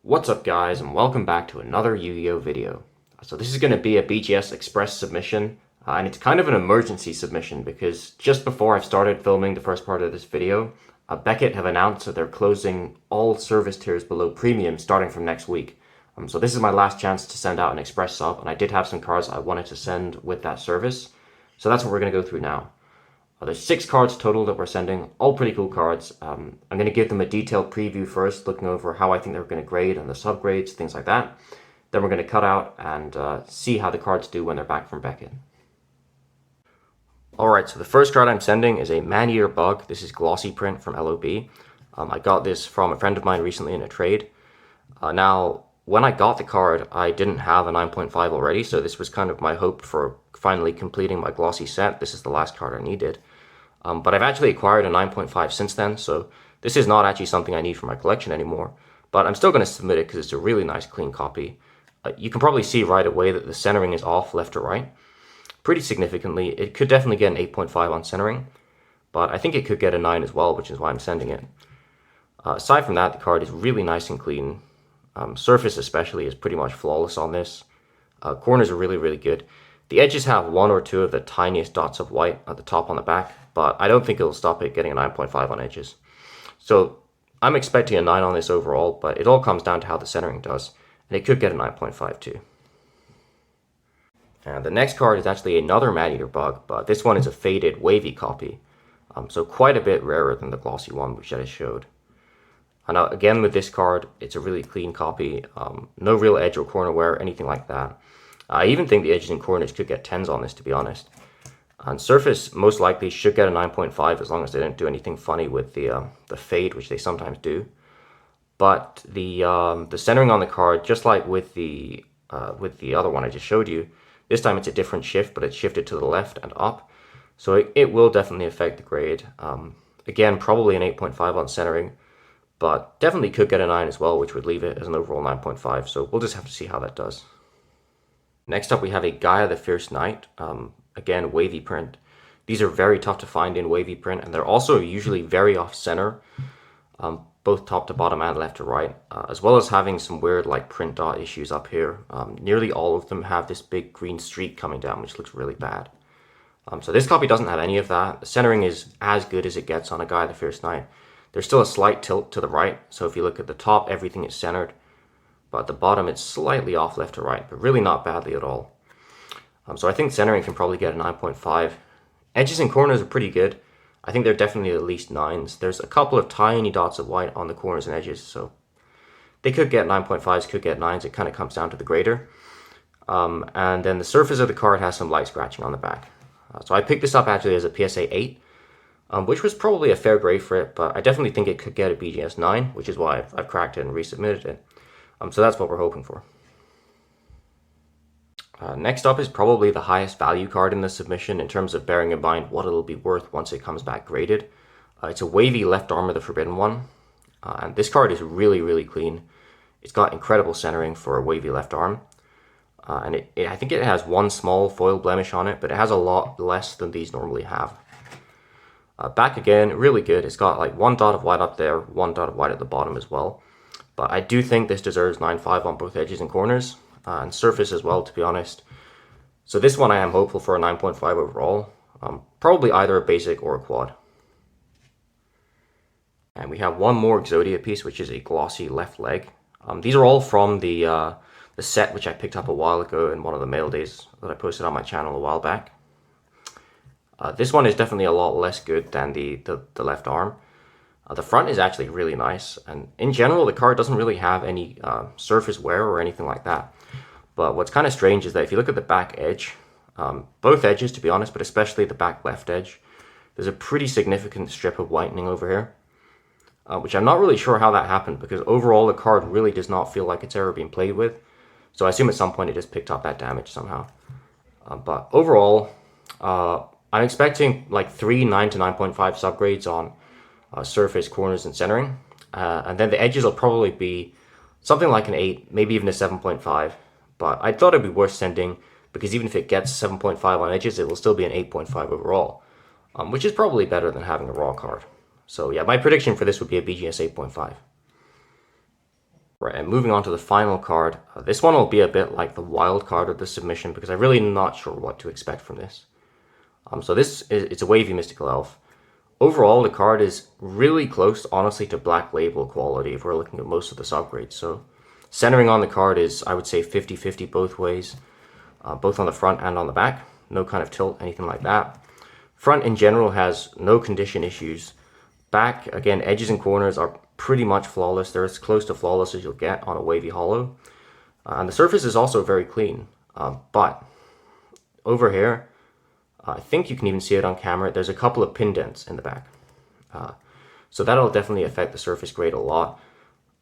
What's up guys, and welcome back to another Yu-Gi-Oh video. So this is going to be a BGS Express submission, and it's kind of an emergency submission because just before I've started filming the first part of this video, Beckett have announced that they're closing all service tiers below premium starting from next week. So this is my last chance to send out an Express sub, and I did have some cards I wanted to send with that service. So that's what we're going to go through now. There's 6 cards total that we're sending, all pretty cool cards. I'm going to give them a detailed preview first, looking over how I think they're going to grade and the subgrades, things like that. Then we're going to cut out and see how the cards do when they're back from Beckett. Alright, so the first card I'm sending is a Man-Eater Bug. This is glossy print from LOB. I got this from a friend of mine recently in a trade. Now, when I got the card, I didn't have a 9.5 already, so this was kind of my hope for finally completing my glossy set. This is the last card I needed. But I've actually acquired a 9.5 since then, so this is not actually something I need for my collection anymore. But I'm still going to submit it because it's a really nice clean copy. You can probably see right away that the centering is off left to right pretty significantly. It could definitely get an 8.5 on centering, but I think it could get a 9 as well, which is why I'm sending it. Aside from that, the card is really nice and clean. Surface especially is pretty much flawless on this. Corners are really good. The edges have 1 or 2 of the tiniest dots of white at the top on the back, but I don't think it'll stop it getting a 9.5 on edges. So I'm expecting a 9 on this overall, but it all comes down to how the centering does, and it could get a 9.5 too. And the next card is actually another Man-Eater Bug, but this one is a faded wavy copy, so quite a bit rarer than the glossy one which I just showed. And again with this card, it's a really clean copy, no real edge or corner wear, anything like that. I even think the edges and corners could get 10s on this, to be honest. And surface most likely should get a 9.5 as long as they don't do anything funny with the fade, which they sometimes do. But the centering on the card, just like with the other one I just showed you, this time it's a different shift, but it's shifted to the left and up. So it will definitely affect the grade. Again, probably an 8.5 on centering, but definitely could get a 9 as well, which would leave it as an overall 9.5. So we'll just have to see how that does. Next up, we have a Gaia the Fierce Knight, again, wavy print. These are very tough to find in wavy print, and they're also usually very off-center, both top to bottom and left to right, as well as having some weird like print dot issues up here. Nearly all of them have this big green streak coming down, which looks really bad. So this copy doesn't have any of that. The centering is as good as it gets on a Gaia the Fierce Knight. There's still a slight tilt to the right, so if you look at the top, everything is centered. But at the bottom, it's slightly off left to right, but really not badly at all. So I think centering can probably get a 9.5. Edges and corners are pretty good. I think they're definitely at least 9s. There's a couple of tiny dots of white on the corners and edges, so they could get 9.5s, could get 9s. It kind of comes down to the grader. And then the surface of the card has some light scratching on the back. So I picked this up actually as a PSA 8, which was probably a fair grade for it, but I definitely think it could get a BGS 9, which is why I've cracked it and resubmitted it. So that's what we're hoping for. Next up is probably the highest value card in the submission in terms of bearing in mind what it'll be worth once it comes back graded. It's a wavy Left Arm of the Forbidden One, and this card is really clean. It's got incredible centering for a wavy left arm, and I think it has 1 small foil blemish on it, but it has a lot less than these normally have. Back again, really good. It's got like 1 dot of white up there, 1 dot of white at the bottom as well. But I do think this deserves 9.5 on both edges and corners, and surface as well, to be honest. So this one I am hopeful for a 9.5 overall, probably either a basic or a quad. And we have one more Exodia piece, which is a Glossy Left Leg. These are all from the set which I picked up a while ago in one of the mail days that I posted on my channel a while back. This one is definitely a lot less good than the left arm. The front is actually really nice, and in general the card doesn't really have any surface wear or anything like that. But what's kind of strange is that if you look at the back edge, both edges to be honest, but especially the back left edge, there's a pretty significant strip of whitening over here, which I'm not really sure how that happened, because overall the card really does not feel like it's ever been played with. So I assume at some point it just picked up that damage somehow. But overall, I'm expecting like 3 9 to 9.5 subgrades on surface, corners, and centering. And then the edges will probably be something like an 8, maybe even a 7.5. But I thought it'd be worth sending, because even if it gets 7.5 on edges, it will still be an 8.5 overall, which is probably better than having a raw card. So yeah, my prediction for this would be a BGS 8.5. Right, and moving on to the final card. This one will be a bit like the wild card of the submission because I'm really not sure what to expect from this. So it's a wavy mystical elf. Overall, the card is really close, honestly, to Black Label quality if we're looking at most of the subgrades. So centering on the card is, I would say, 50-50 both ways, both on the front and on the back. No kind of tilt, anything like that. Front in general has no condition issues. Back, again, edges and corners are pretty much flawless. They're as close to flawless as you'll get on a wavy hollow. And the surface is also very clean. But over here, I think you can even see it on camera, there's a couple of pin dents in the back. So that'll definitely affect the surface grade a lot.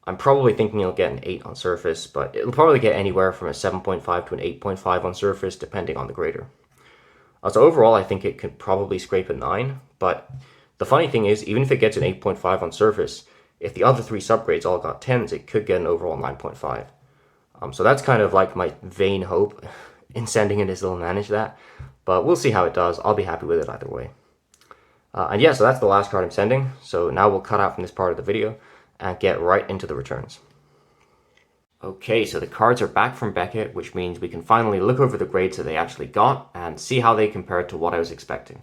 I'm probably thinking it'll get an 8 on surface, but it'll probably get anywhere from a 7.5 to an 8.5 on surface, depending on the grader. So overall, I think it could probably scrape a 9, but the funny thing is, even if it gets an 8.5 on surface, if the other 3 subgrades all got 10s, it could get an overall 9.5. So that's kind of like my vain hope in sending it, is it'll manage that. But we'll see how it does. I'll be happy with it either way. And yeah, so that's the last card I'm sending. So now we'll cut out from this part of the video and get right into the returns. Okay, so the cards are back from Beckett, which means we can finally look over the grades that they actually got and see how they compared to what I was expecting.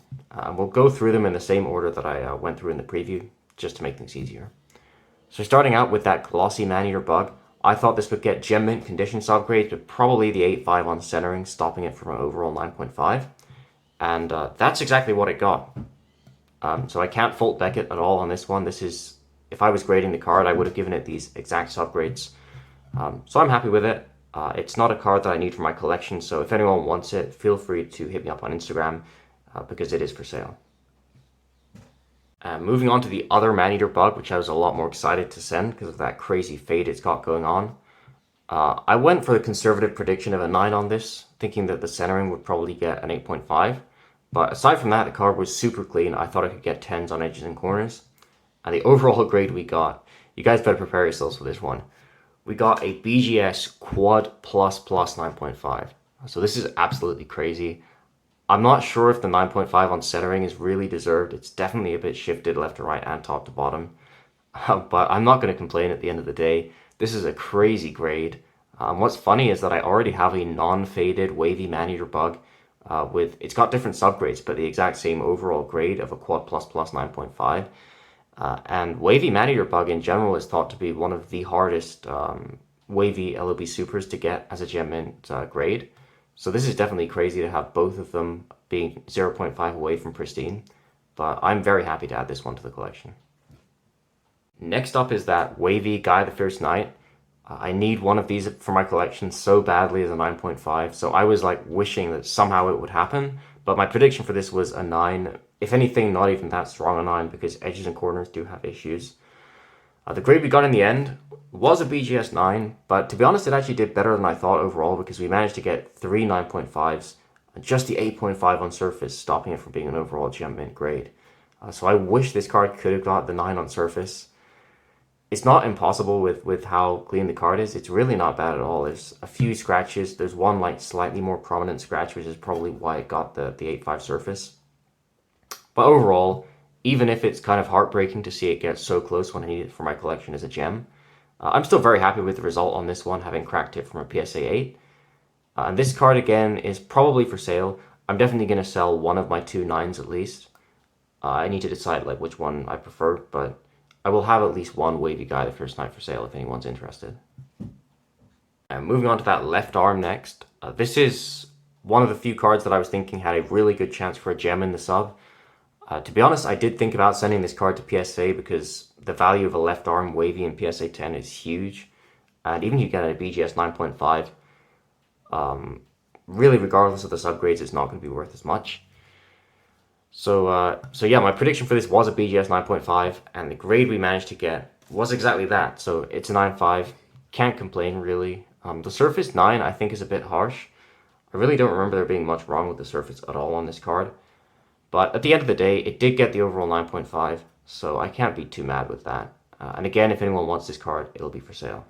We'll go through them in the same order that I went through in the preview, just to make things easier. So starting out with that Glossy Maneater bug, I thought this would get Gem Mint condition subgrade, but probably the 8.5 on centering, stopping it from an overall 9.5. And that's exactly what it got. So I can't fault Beckett at all on this one. This is, if I was grading the card, I would have given it these exact subgrades. So I'm happy with it. It's not a card that I need for my collection, so if anyone wants it, feel free to hit me up on Instagram, because it is for sale. Moving on to the other Maneater bug, which I was a lot more excited to send because of that crazy fade it's got going on. I went for the conservative prediction of a 9 on this, thinking that the centering would probably get an 8.5. But aside from that, the card was super clean. I thought I could get 10s on edges and corners. And the overall grade we got, you guys better prepare yourselves for this one. We got a BGS Quad Plus 9.5. So this is absolutely crazy. I'm not sure if the 9.5 on centering is really deserved. It's definitely a bit shifted left to right and top to bottom. But I'm not going to complain at the end of the day. This is a crazy grade. What's funny is that I already have a non-faded wavy Maneater bug it's got different subgrades, but the exact same overall grade of a Quad Plus 9.5. And wavy Maneater bug in general is thought to be one of the hardest wavy LOB supers to get as a Gem Mint grade. So this is definitely crazy to have both of them being 0.5 away from pristine, but I'm very happy to add this one to the collection. Next up is that wavy Guy the Fierce Knight. I need one of these for my collection so badly as a 9.5, so I was like wishing that somehow it would happen, but my prediction for this was a 9. If anything, not even that strong a 9, because edges and corners do have issues. The grade we got in the end was a BGS 9, but to be honest, it actually did better than I thought overall, because we managed to get 3 9.5s, just the 8.5 on surface, stopping it from being an overall Gem Mint grade. So I wish this card could have got the 9 on surface. It's not impossible with how clean the card is. It's really not bad at all. There's a few scratches. There's one like slightly more prominent scratch, which is probably why it got the 8.5 surface. But overall, even if it's kind of heartbreaking to see it get so close when I need it for my collection as a gem, I'm still very happy with the result on this one, having cracked it from a PSA 8. And this card again is probably for sale. I'm definitely going to sell one of my 2 9s at least. I need to decide like which one I prefer, but I will have at least one wavy Guy the Fierce Knight for sale if anyone's interested. And moving on to that left arm next. This is one of the few cards that I was thinking had a really good chance for a gem in the sub. To be honest, I did think about sending this card to PSA because the value of a left arm wavy in PSA 10 is huge. And even if you get a BGS 9.5, really regardless of the subgrades, it's not going to be worth as much. So yeah, my prediction for this was a BGS 9.5, and the grade we managed to get was exactly that. So it's a 9.5. Can't complain, really. The surface 9, I think, is a bit harsh. I really don't remember there being much wrong with the surface at all on this card. But at the end of the day, it did get the overall 9.5, so I can't be too mad with that. And again, if anyone wants this card, it'll be for sale.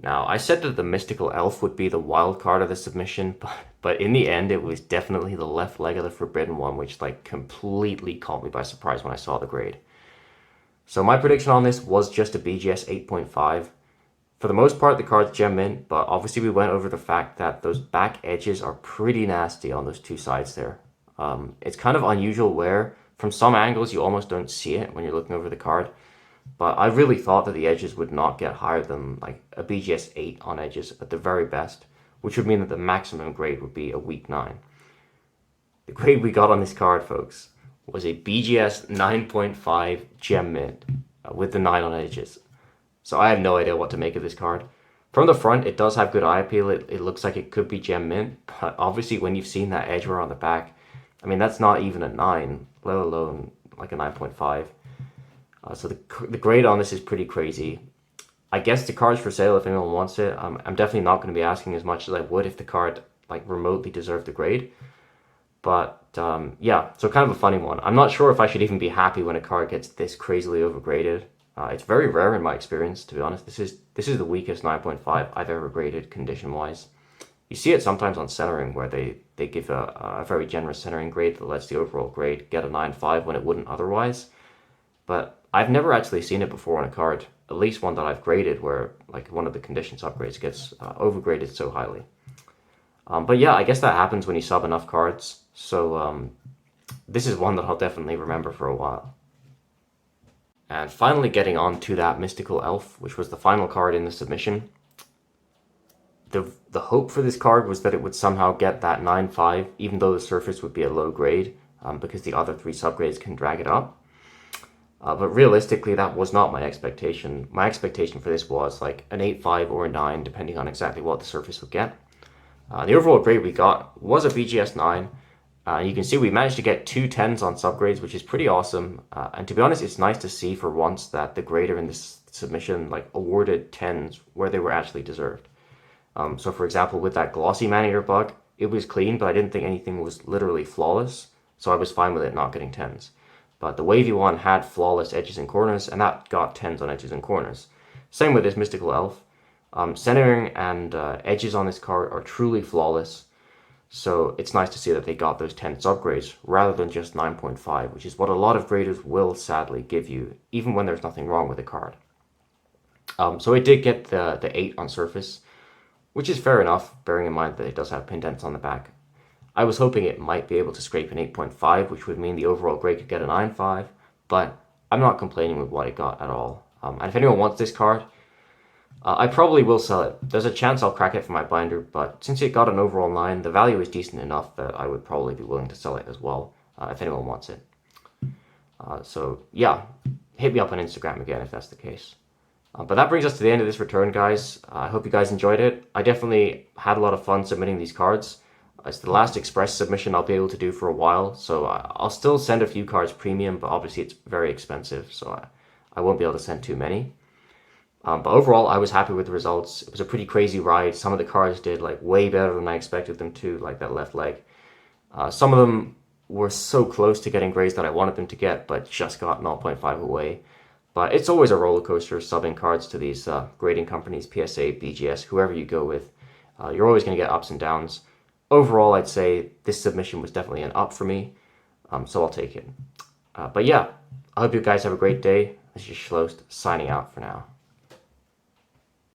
Now, I said that the Mystical Elf would be the wild card of the submission, but in the end, it was definitely the left leg of the Forbidden one, which like completely caught me by surprise when I saw the grade. So my prediction on this was just a BGS 8.5. For the most part, the card's gem mint, but obviously we went over the fact that those back edges are pretty nasty on those two sides there. It's kind of unusual where, from some angles, you almost don't see it when you're looking over the card. But I really thought that the edges would not get higher than like a BGS 8 on edges at the very best, which would mean that the maximum grade would be a weak 9. The grade we got on this card, folks, was a BGS 9.5 gem mint with the 9 on edges. So I have no idea what to make of this card. From the front, it does have good eye appeal. It looks like it could be gem mint, but obviously when you've seen that edge wear on the back, I mean, that's not even a 9, let alone like a 9.5. So the grade on this is pretty crazy. I guess the card's for sale if anyone wants it. I'm definitely not going to be asking as much as I would if the card like remotely deserved the grade. But yeah, so kind of a funny one. I'm not sure if I should even be happy when a card gets this crazily overgraded. It's very rare in my experience, to be honest. This is the weakest 9.5 I've ever graded condition-wise. You see it sometimes on centering where they give a very generous centering grade that lets the overall grade get a 9.5 when it wouldn't otherwise. But I've never actually seen it before on a card, at least one that I've graded where like one of the conditions upgrades gets overgraded so highly. But yeah, I guess that happens when you sub enough cards. So this is one that I'll definitely remember for a while. And finally getting on to that Mystical Elf, which was the final card in the submission. The hope for this card was that it would somehow get that 9.5, even though the surface would be a low grade, because the other 3 subgrades can drag it up. But realistically, that was not my expectation. My expectation for this was like an 8.5 or a 9, depending on exactly what the surface would get. The overall grade we got was a BGS 9. You can see we managed to get 2 10s on subgrades, which is pretty awesome. And to be honest, it's nice to see for once that the grader in this submission like awarded 10s where they were actually deserved. So for example, with that Glossy Maneater bug, it was clean, but I didn't think anything was literally flawless. So I was fine with it not getting 10s. But the wavy one had flawless edges and corners, and that got 10s on edges and corners. Same with this Mystical Elf. Centering and edges on this card are truly flawless. So it's nice to see that they got those 10 subgrades rather than just 9.5, which is what a lot of graders will sadly give you, even when there's nothing wrong with the card. So it did get the 8 on surface, which is fair enough, bearing in mind that it does have pindents on the back. I was hoping it might be able to scrape an 8.5, which would mean the overall grade could get a 9.5, but I'm not complaining with what it got at all. And if anyone wants this card, I probably will sell it. There's a chance I'll crack it for my binder, but since it got an overall 9, the value is decent enough that I would probably be willing to sell it as well, if anyone wants it. So yeah, hit me up on Instagram again if that's the case. But that brings us to the end of this return, guys. I hope you guys enjoyed it. I definitely had a lot of fun submitting these cards. It's the last Express submission I'll be able to do for a while, so I'll still send a few cards premium, but obviously it's very expensive, so I won't be able to send too many. But overall, I was happy with the results. It was a pretty crazy ride. Some of the cards did like way better than I expected them to, like that left leg. Some of them were so close to getting grades that I wanted them to get, but just got 0.5 away. But it's always a roller coaster subbing cards to these grading companies, PSA, BGS, whoever you go with. You're always going to get ups and downs. Overall, I'd say this submission was definitely an up for me, so I'll take it. But yeah, I hope you guys have a great day. This is Schlost signing out for now.